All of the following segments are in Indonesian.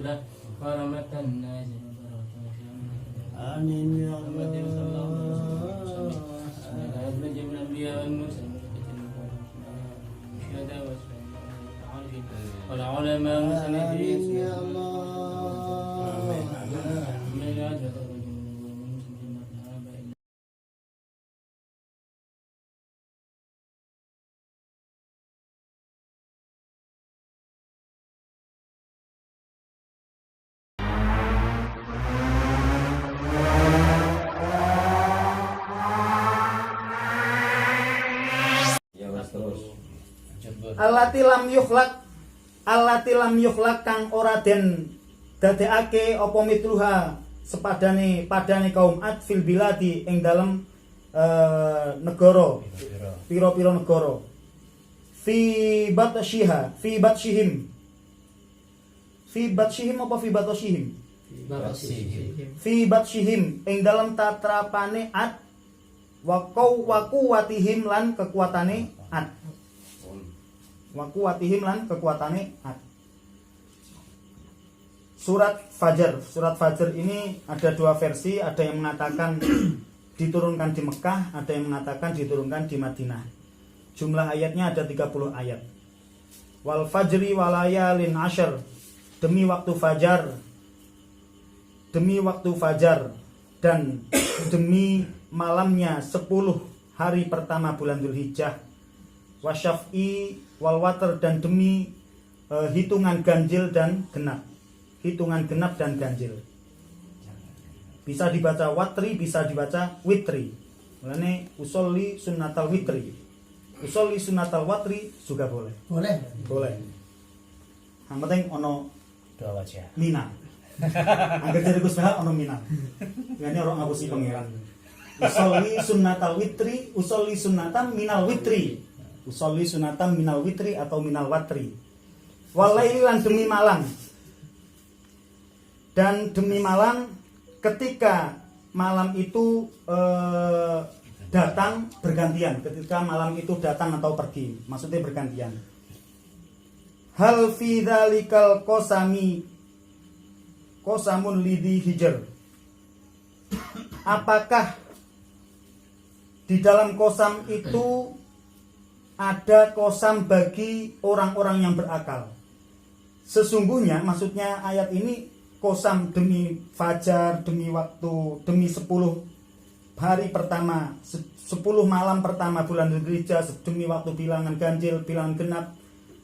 له ورحمة الناس آمين يا محمد صلى الله عليه وسلم نجم الأنبياء والمرسلين الشهداء والصالحين والعلماء والسنيدين يا الله من العجل Allati lam yukhlaq kang ora den dadekake apa mitluha padane kaum Ad fil biladi ing dalem negara pira-pira negara fi batshihim ing dalem tatrapane Ad wa quwwatihim lan kekuatane Ad Ad. Surat Fajar ini ada dua versi, ada yang mengatakan diturunkan di Mekah, ada yang mengatakan diturunkan di Madinah. Jumlah ayatnya ada 30 ayat. Wal fajri walayalin ashar, demi waktu fajar dan demi malamnya 10 hari pertama bulan Dzulhijjah. Wasyaf'i wal watr, dan demi hitungan ganjil dan genap. Bisa dibaca watri, bisa dibaca witri. Mulane usolli sunnatal witri. Usolli sunnatal watri juga boleh. Boleh. Yang penting ono dua wajah. mina. Angger jadi Gus Bahak ono mina. Yani orang ngapusi pangeran. Usolli sunnatal witri, usolli sunnatan minal witri. Usolli sunatan minal witri atau minal watri. Walaili lan demi malam. Dan demi malam ketika malam itu datang bergantian. Ketika malam itu datang atau pergi, maksudnya bergantian. Hal fi dzalikal qasamun lidhi hijr. Apakah di dalam qasam itu ada qasam bagi orang-orang yang berakal? Sesungguhnya, maksudnya ayat ini qasam demi fajar, demi waktu, demi 10 hari pertama, 10 malam pertama bulan Dzulhijjah, demi waktu bilangan ganjil, bilangan genap,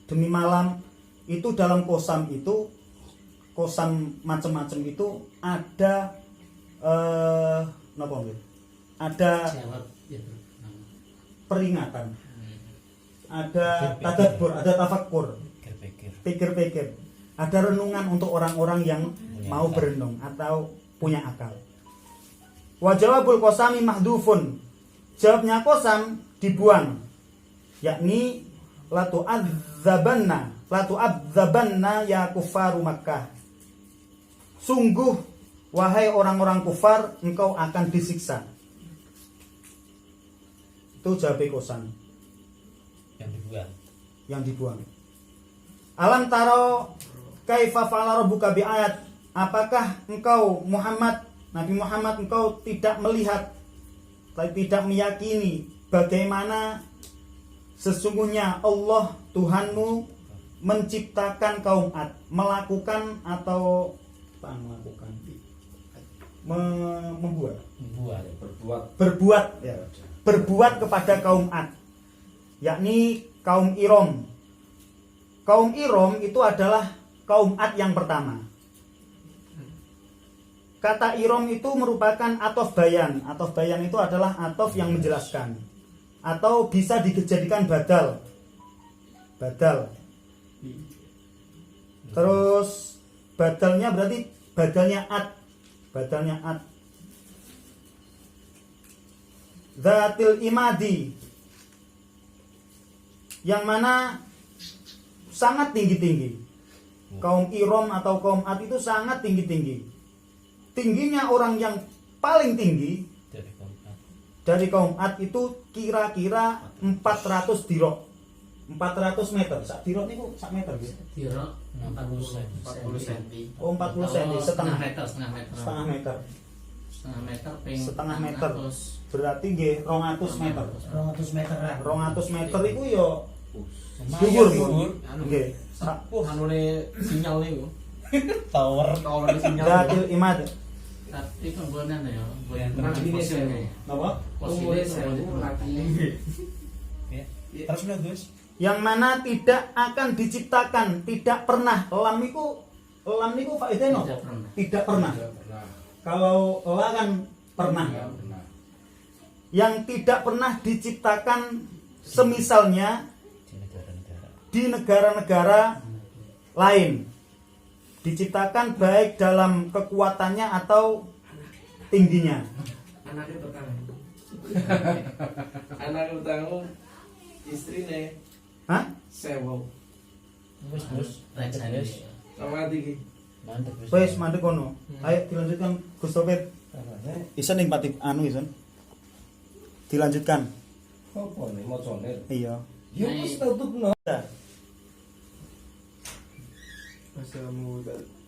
demi malam. Itu dalam qasam itu, qasam macam-macam itu ada ada peringatan, ada tadabbur, ada tafakkur, pikir-pikir, ada renungan untuk orang-orang yang mau berenung atau punya akal. Wa jawabul qasami mahdhufun, jawabnya qasam dibuang, yakni la tu'adzabanna ya kufaru Makkah. Sungguh wahai orang-orang kufar, engkau akan disiksa. Itu jawab qasam yang dibuang. Alam taro kaifa fa'ala rabbuka bi ayat. Apakah engkau Nabi Muhammad, engkau tidak melihat, tidak meyakini bagaimana sesungguhnya Allah Tuhanmu menciptakan kaum Ad, berbuat kepada kaum Ad, yakni kaum Iram. Kaum Iram itu adalah kaum Ad yang pertama. Kata Iram itu merupakan atof bayan. Atof bayan itu adalah atof yang menjelaskan, atau bisa dijadikan badal. Terus badalnya berarti badalnya Ad. Zatil imadi, yang mana sangat tinggi-tinggi. Kaum Iram atau kaum Ad itu sangat tinggi-tinggi. Tingginya orang yang paling tinggi dari kaum Ad itu kira-kira 400 dirok. 400 meter. Sak dirok niku sak meter nggih. Dirok 40 cm. Oh 40 cm setengah meter. setengah meter Setengah meter ping setengah meter 600. berarti nggih 200 meter 200 meteran. 200 meter iku yo Dhuwur, dhuwur Anu nggih anune sinyal niku. Tower. Kalau sinyal. Zatil imad Tapi penggunaan ya, buat Nah, ini posisi. apa Posisi Terus udah Gus. yang mana tidak akan diciptakan tidak pernah lam niku faedahnya Tidak apa? pernah. Tidak pernah kalau la kan pernah yang tidak pernah diciptakan semisalnya di negara-negara lain diciptakan baik dalam kekuatannya atau tingginya. Anaknya petang. Anak petang istrine Hah? sewa. Gus. Sama iki. Mantep Gus. Wes mandek kono. Ayo dilanjutkan Gus Topet. Isen ning pati anu isen. Dilanjutkan. Apa nih mocone? Iya. Ya wis tutupno.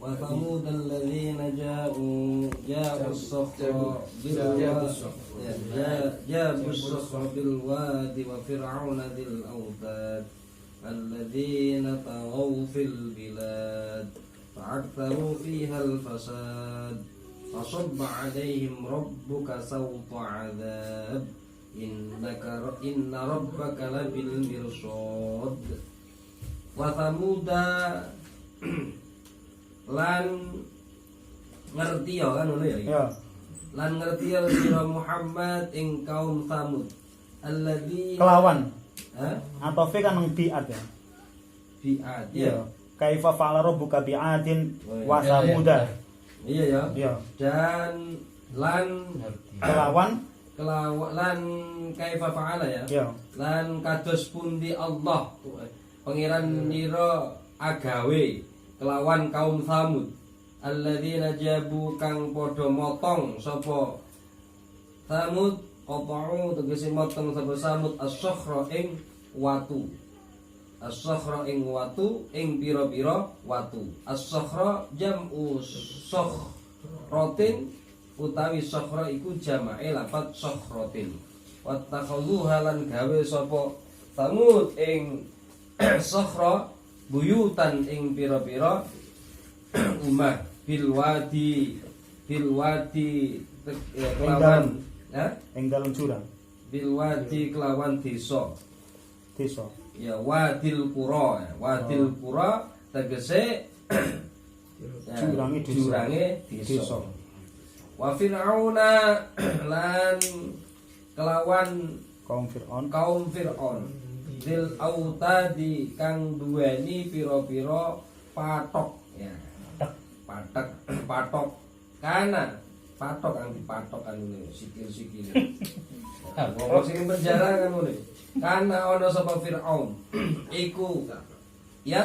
وثمود الذين جابوا الصخر بالواد وفرعون ذي الأوتاد الذين طغوا في البلاد فأكثروا فيها الفساد فصب عليهم ربك سوط عذاب إن ربك لبالمرصاد وثمود lan ngerti ya kan ngono ya. Ya. Lan ngerti ya sira Muhammad ing kaum Tsamud. Alladzi Kelawan. ha Atau fi kan nang bi'at ya. bi'ad Iya. ya. Kaifa fa'ala rabbuka bi'adin wa samuda. Iya ya. Iya. Dan lan Kelawan lan kaifa fa'ala ya. ya. Lan kados pundi Allah pangeran nira agawe kelawan kaum Tsamud alladzina jabu kang padha motong sapa Tsamud qata'u tegese motong sapa Tsamud as-sakhra ing watu as-sakhra ing watu ing pira-pira watu as-sakhra jam'u sakhratin utawi sakhra iku jamae lafat sakhratin wattakhadhuha lan gawe sapa Tsamud ing sakhra buyutan ing pira-pira umah bilwadi kelawan Ing dalem jurang. bilwadi kelawan desa Desa. ya wadil qura tegese jurange desa wa fir'auna lan kelawan Kaum Fir'aun. kaum Fir'aun Zil autadi kang duweni pira-pira patok ya. Patok kana patok kang dipatok anune sikil-sikile. Wong sing penjara kan ngene. Kana ana sapa Firaun. Iku ya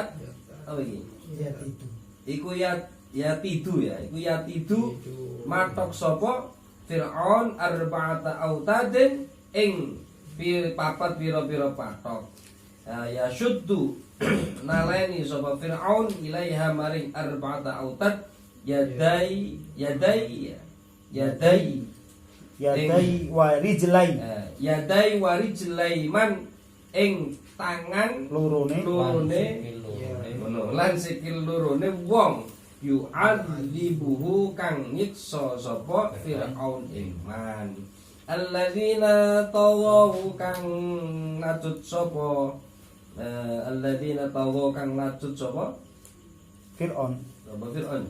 apa iki? Iya itu. Iku ya tidu ya. Iku ya tidu matok sapa Firaun arba'ata autadin ing papat pira-pira patok. Ya syuddu naleni sapa Fir'aun ilaiha maring arba'ata autad yadai wa rijlai. Yadai warijlai man ing tangan Lurune ngono lan sikil lurune wong yu'adzibuhu kang nyiksa sapa Fir'aun ing man. Alladzina tawaw kang nacut sapa alladzina tawaw kang nacut sapa Fir'aun. sapa Fir'aun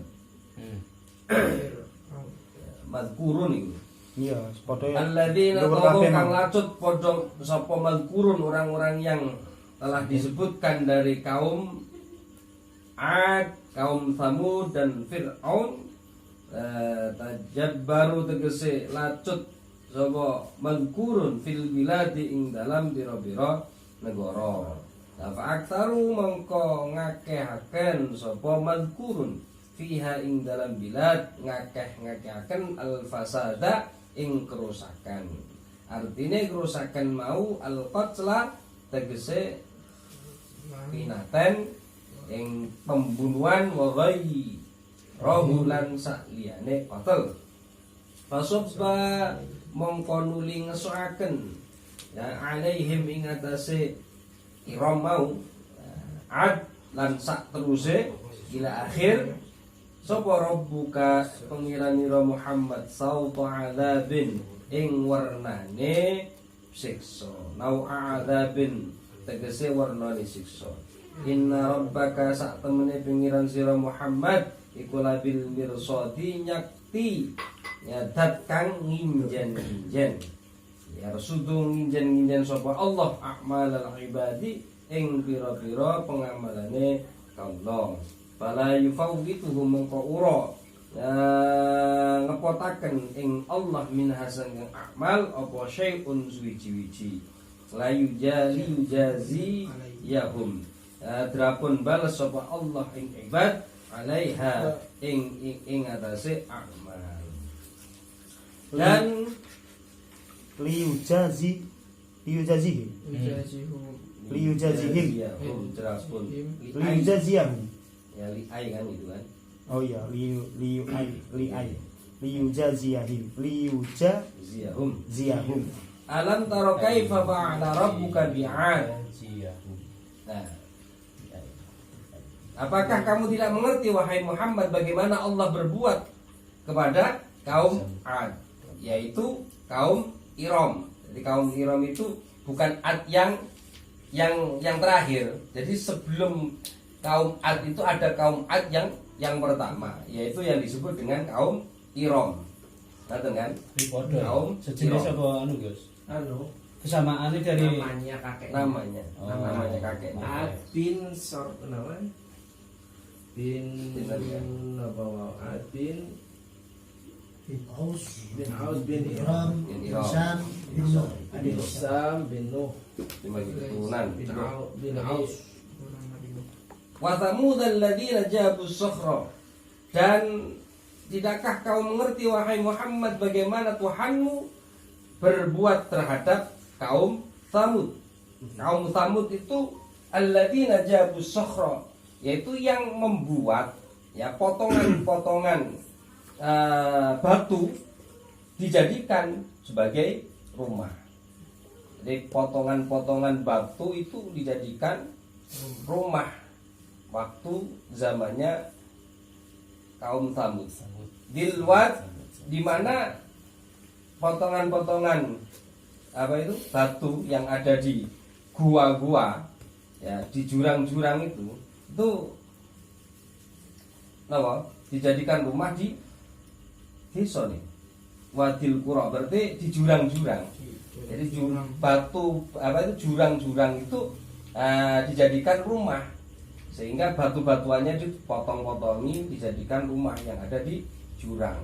madkurun iku Iya, padha ya. alladzina tawaw kang nacut padha sapa madkurun orang-orang yang telah disebutkan dari kaum Ad, kaum Tsamud dan Fir'aun tajabbaru tegese lacut sapa mangkurun fil biladi ing dalam biro-biro negara. Fa aktsaru mongko ngakehaken sapa mangkurun fiha ing dalam bilad ngakehaken al fasada ing kerusakan. Artine kerusakan mau al qatla tegese pinaten ing pembunuhan wa ghayyi rahulan sakliyane qatl. Fasobba mongko nuli ngesuaken ya alaihim ing atase Iram mau ad lan sak teruse ila akhir sapa rabbuka pengiranira Muhammad sauta adzabin ing warnane siksa nau adzabin tegese warnane siksa. Inna rabbaka sak temene pengiran sira Muhammad iku labil mirsadi nyakti nyadat kang nginjen-nginjen ya sudu nginjen-nginjen sapa Allah a'malal ibadi ing pira-pira pengamalane Allah. Fala yufawwituhum mengko ura ngepotaken ing Allah min hasan kang amal apa syai'un suwiji-wiji. La yujazi yahum drapun bales sapa Allah ing ibad alaiha ing atase amal. Dan liyujazihim liyujazihim jelas pun liyujazihim ya liai kan itu kan. oh iya liyujazihim liyujazihum. Alam taro kaifa fa'ala rabbuka bi'ad. Nah, apakah kamu tidak mengerti wahai Muhammad bagaimana Allah berbuat kepada kaum Ad, yaitu kaum Iram. Jadi kaum Iram itu bukan Ad yang terakhir. Jadi sebelum kaum Ad itu ada kaum Ad yang pertama, yaitu yang disebut dengan kaum Iram. Ngerti kan? Kaum sejenis Iram. apa anu Gus? Anu Kesamaannya dari namanya kakek. Namanya, Oh. namanya kakek. Ad bin Sor kenapa? Bin Bin apa? apa? Ad bin Aus Aus bin Iram Bin Iram. Sam bin Nuh. bin Sam bin Nuh Cuma keturunan. bin Aus. Wa thamud alladziina jabu sakhra. Dan tidakkah kau mengerti wahai Muhammad bagaimana Tuhanmu berbuat terhadap kaum Thamud. Kaum Thamud itu alladziina jabu sakhra, yaitu yang membuat ya potongan-potongan batu dijadikan sebagai rumah. Jadi potongan-potongan batu itu dijadikan rumah waktu zamannya kaum Thamud. Dilwat di mana potongan-potongan apa itu batu yang ada di gua-gua ya di jurang-jurang itu apa dijadikan rumah di desa nih. Wadil Qura berarti di jurang-jurang. Jadi batu apa itu jurang-jurang itu dijadikan rumah, sehingga batu-batuannya dipotong-potongi dijadikan rumah yang ada di jurang.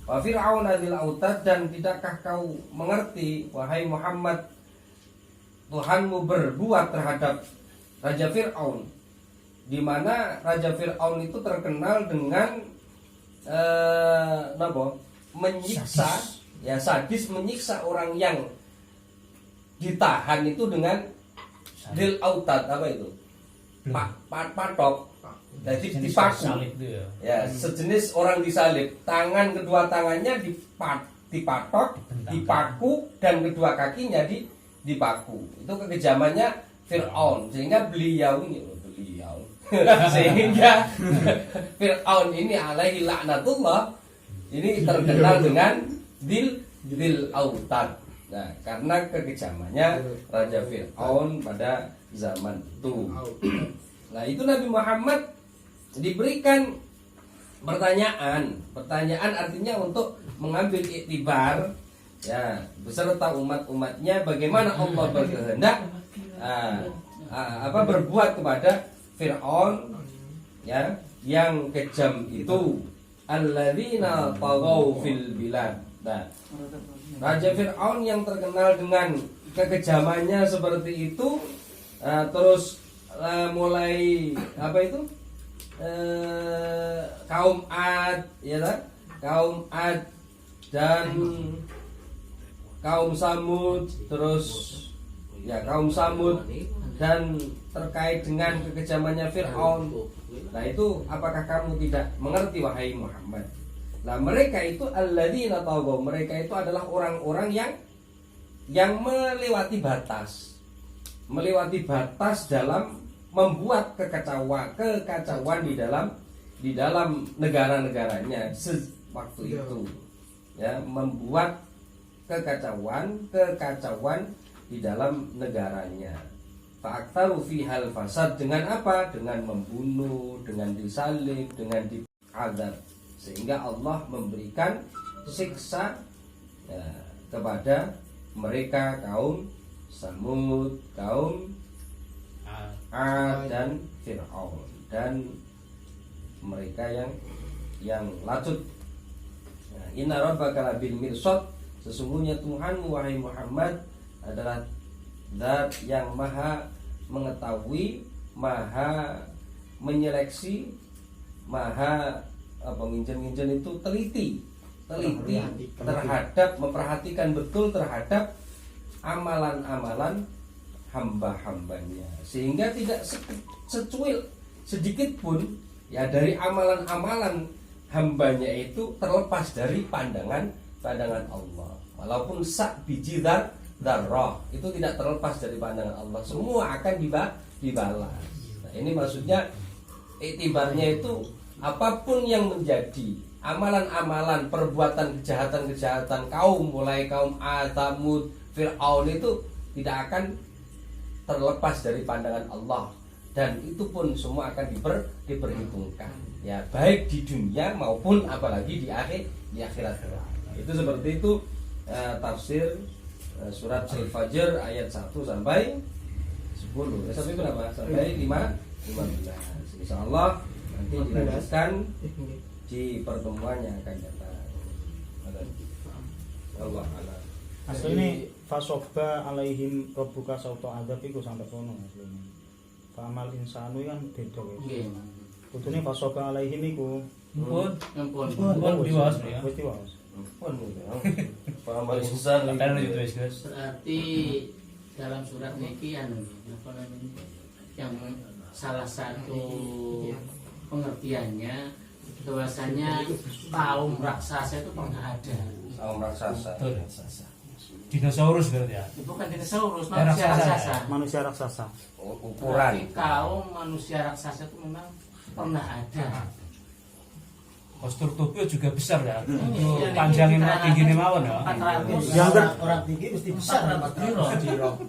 Wa Fir'aun adzil autad, dan tidakkah kau mengerti wahai Muhammad Tuhanmu berbuat terhadap Raja Fir'aun, di mana Raja Fir'aun itu terkenal dengan menyiksa sadis menyiksa orang yang ditahan itu dengan dil autad apa itu patok, jadi dipaku ya sejenis orang disalib, tangan kedua tangannya dipatok, dipaku, dan kedua kakinya dipaku. Itu kekejamannya Fir'aun, sehingga beliau sehingga Fir'aun ini alaihi laknatullah ini terkenal dengan dil autad. Nah, karena kekejamannya Raja Fir'aun pada zaman itu. Nah, itu Nabi Muhammad diberikan pertanyaan artinya untuk mengambil iktibar ya beserta umat-umatnya bagaimana Allah berkehendak berbuat kepada Fir'aun ya yang kejam itu, alladzina taghaw fil bilad. Nah, Raja Fir'aun yang terkenal dengan kekejamannya seperti itu, terus mulai apa itu kaum Ad ya kan? Kaum Ad dan kaum Samud, terus ya kaum Samud dan terkait dengan kekejamannya Fir'aun. Nah itu apakah kamu tidak mengerti wahai Muhammad? Nah mereka itu alladzina taghaw, mereka itu adalah orang-orang yang melewati batas dalam membuat kekacauan di dalam negara-negaranya waktu itu, ya, membuat kekacauan di dalam negaranya. Fa'aktaru fihal fasad, dengan apa? Dengan membunuh, dengan disalib, dengan diazab, sehingga Allah memberikan siksa, ya, kepada mereka kaum Samud, kaum Ad dan Fir'aun, dan mereka yang lacut. Nah, inna rabbaka labil mirsad, sesungguhnya Tuhanmu wahai Muhammad adalah zat yang maha mengetahui, maha menyeleksi, maha nginjen itu teliti terhadap, memperhatikan betul terhadap amalan-amalan hamba-hambanya, sehingga tidak secuil sedikit pun, ya, dari amalan-amalan hambanya itu terlepas dari pandangan Allah. Walaupun sak biji darah itu tidak terlepas dari pandangan Allah, semua akan dibalas. Nah, ini maksudnya iktibarnya itu apapun yang menjadi amalan-amalan, perbuatan kejahatan kaum, mulai kaum Ad, Tsamud, Fir'aun, itu tidak akan terlepas dari pandangan Allah, dan itu pun semua akan diperhitungkan, ya, baik di dunia maupun apalagi di akhirat. Itu seperti itu tafsir surat Al-Fajr ayat 1 sampai 10. Sampai berapa? Sampai 15. Insyaallah nanti dilanjutkan di pertemuan yang akan datang. Allah a'lam. Asline fasobba alaihim rabbuka sauta adzab iku sampai kono asline. Famal insanu kan beda wis. Nggih. Kudune fasobba alaihim iku. Pun Diwaos ya. Wis diwaos. Pun pahamal insan berarti dalam surat niki yang salah satu pengertiannya bahwasanya kaum raksasa itu pernah ada. Kaum raksasa. Dinosaurus berarti ya. Bukan dinosaurus, manusia raksasa. Manusia raksasa. Ukuran. Kaum manusia raksasa itu memang pernah ada. Postur tubuh juga besar ya. Iya, Panjangnya tingginya mawon ya. 400 Yang Orang tinggi mesti besar. 400 kilo.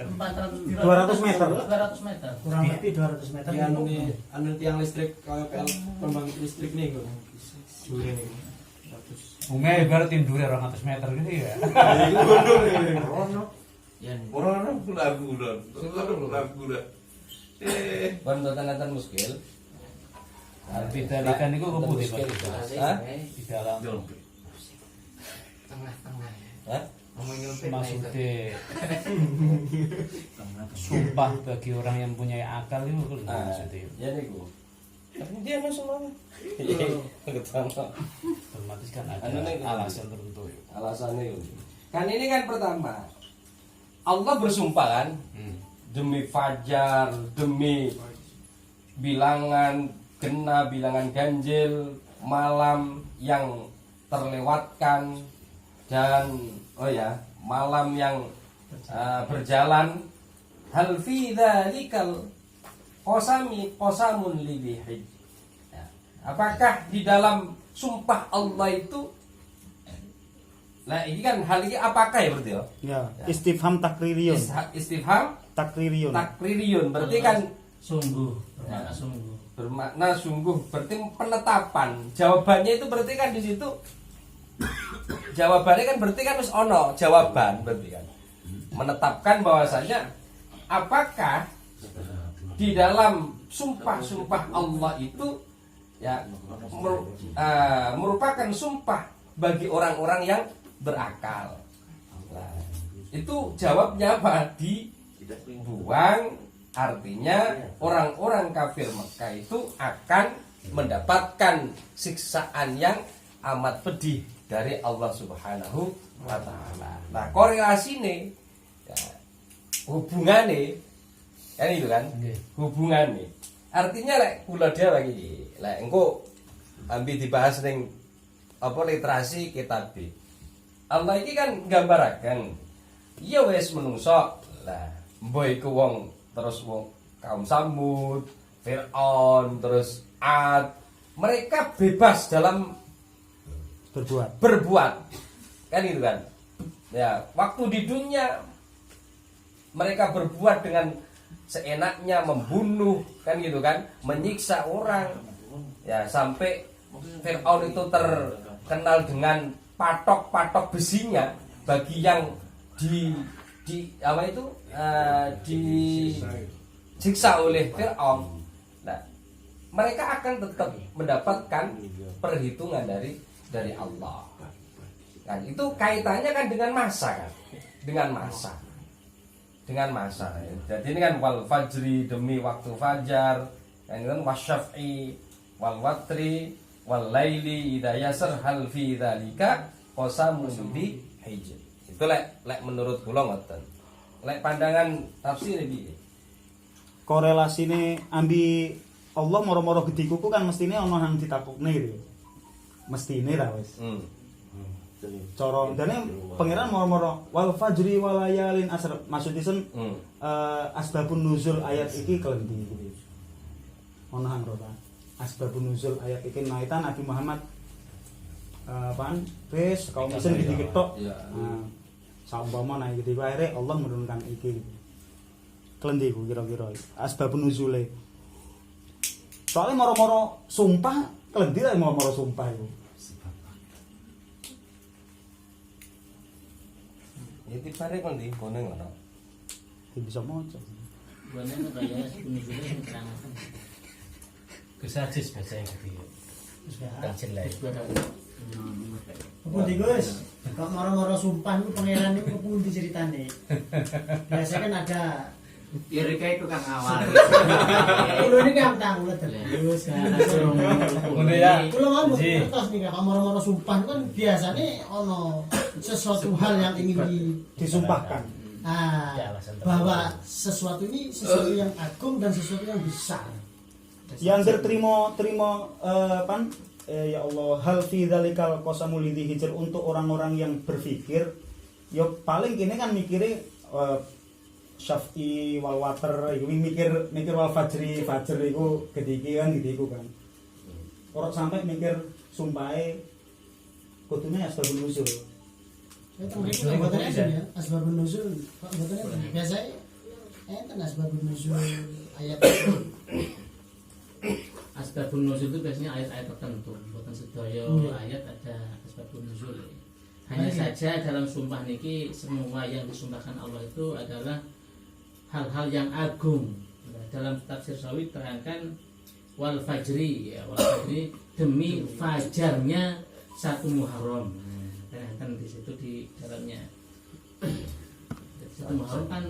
200 meter. 200 meter. Kurang lebih 200 meter. Anu tiang listrik kalau pembangkit listrik nih kok. Dure nih. Bunga ibarat tindur 200 meter gitu ya. Orang lagu dah. Ban tatan muskil. Kita ikan itu ke putih Pak. Hah? Di dalam Tengah-tengah ya. Hah? maksudnya sumpah bagi orang yang punya akal itu maksudnya. Ya nih gua. Dia masuk mana? Otomatis kan ada alasan tertentu. Alasannya itu. Kan ini kan pertama Allah bersumpah kan demi fajar, demi bilangan genap, bilangan ganjil, malam yang terlewatkan, dan malam yang berjalan. Hal fi dzalikal qasamun libihid. Apakah di dalam sumpah Allah itu, nah ini kan hal ini apakah ya berarti Ya, istifham takririun. Istifham takririun berarti kan Sungguh, bermakna sungguh. Bermakna sungguh, berarti penetapan. Jawabannya itu berarti kan di situ. Jawabannya kan berarti kan wis ono jawaban berarti kan. Menetapkan bahwasanya apakah di dalam sumpah-sumpah Allah itu merupakan sumpah bagi orang-orang yang berakal. Nah, itu jawabnya apa? Dibuang. Artinya orang-orang kafir Mekah itu akan mendapatkan siksaan yang amat pedih dari Allah Subhanahu wa Ta'ala. Nah, korelasi nih hubungannya Kan itu kan Nggih. hubungan nih. Artinya lek kula dhewe iki, lek engko ambil dibahas ning apa literasi kitab B. Allah iki kan nggambaraken ya wis menungso lah mbok iku wong terus wong kaum Samud, Fir'aun, terus Ad, mereka bebas dalam berbuat kan itu kan ya waktu di dunia mereka berbuat dengan seenaknya, membunuh kan gitu kan, menyiksa orang ya sampai Fir'aun itu terkenal dengan patok-patok besinya bagi yang di apa itu disiksa oleh Fir'aun. Nah, mereka akan tetap mendapatkan perhitungan dari Allah. Kan itu kaitannya kan dengan masa kan, dengan masa. Jadi ini kan wal fajri demi waktu fajar, kan wasyaf'i wal watri wal laili idza yasr hal fi dzalika qasamun bi hijr. Itu lek menurut kula ngoten. Lek pandangan tafsir iki Korelasine ambi Allah moro-moro gedhe kuku kan mestine ana nang ditapukne gitu. Mestine ra wis. Cara dene pangeran moro-moro wal fajri wal layalin asr. Maksudipun asbabun nuzul ayat iki klendi gitu. Ana hang rota. Asbabun nuzul ayat iki naitan Nabi Muhammad apaan? Wis kaum isen iki ketok. Nah, saumpama nang iki akhire Allah menurunkan iki gitu. Klendi ku kira-kira asbabun nuzule. Soalnya moro-moro sumpah klendi lah moro-moro sumpah iku. ya tibare kon ndi kono ngono. Bisa maca. Buane kaya sebelum-sebelum keterangan. Kesajis bahasa yang ketiga. Tak jelek. Kepundi Gus? Kok moro-moro sumpah niku pangeran niku kepundi ceritane? Biasanya kan ada Ya reka itu kang awal. kulo ini kan tang ulet terus kan. Ngono ya. Kulo mau Ji. terus nih kalau moro-moro sumpah kan biasanya ono sesuatu hal yang ingin Disumpahkan. Ya, alasan bahwa sesuatu ini sesuatu yang agung dan sesuatu yang besar. Yang terima pan ya Allah hal fi dzalikal qasamul lidhi hijr untuk orang-orang yang berpikir ya paling kini kan mikire syaf'i wal water iku mikir wal fajri iku gediki kan gitu kan. Ora sampai mikir sumpahe kudune asbabun nuzul. Itu mboten ya asbabun nuzul. Kok mboten biasanya enten asbabun nuzul ayat Asbabun nuzul itu biasanya ayat-ayat tertentu, bukan sedaya ayat ada asbabun nuzul. Hanya saja dalam sumpah niki semua yang disumpahkan Allah itu adalah hal-hal yang agung. Nah, dalam tafsir Sawi terangkan wal fajri ya, wal fajri demi fajarnya 1 Muharram. Terangkan di situ di dalamnya. 1 Muharram kan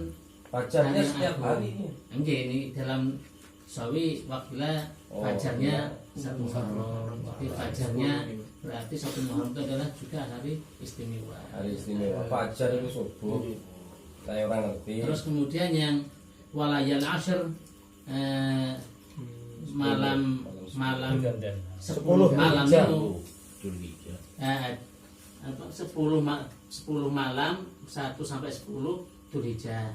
Fajarnya yang setiap agung. hari. Enggak, ini dalam Sawi wakila fajarnya 1 Muharram. Jadi fajarnya berarti 1 Muharram itu adalah juga hari istimewa. Hari istimewa fajar itu subuh. Saya orang ngerti. Terus kemudian yang walayal ashr malam 10 malam itu 10 malam 1 sampai 10 Dzulhijjah.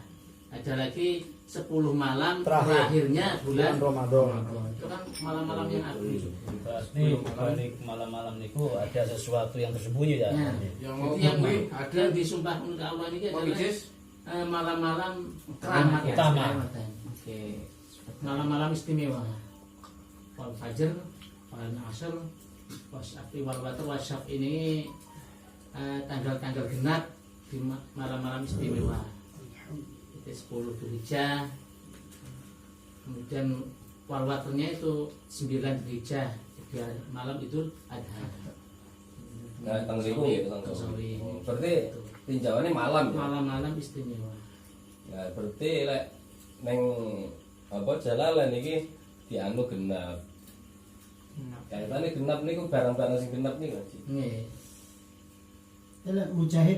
Ada lagi 10 malam terakhirnya bulan Ramadan. Itu kan malam-malam yang agung. Berarti balik malam-malam niku ada sesuatu yang tersembunyi ya. Nah, yang disumpah untuk Allah ini adalah malam-malam keramat utama. Oke. Malam-malam istimewa. Wal fajr, wal asr, wasyafi wal watr, wasyaf ini tanggal-tanggal genap di malam-malam istimewa. Itu 10 Dzulhijjah. Kemudian wal watrnya itu 9 Dzulhijjah. Jadi malam Idul Adha. Nah, tanggal itu ya, tanggal. Sawi. Berarti tinjauannya malam ya. Malam-malam istimewa. Nah, berarti lek neng apa jalalan iki dianu genap. Kaitane genap niku barang-barang sing genap niku. Nggih. Mujahid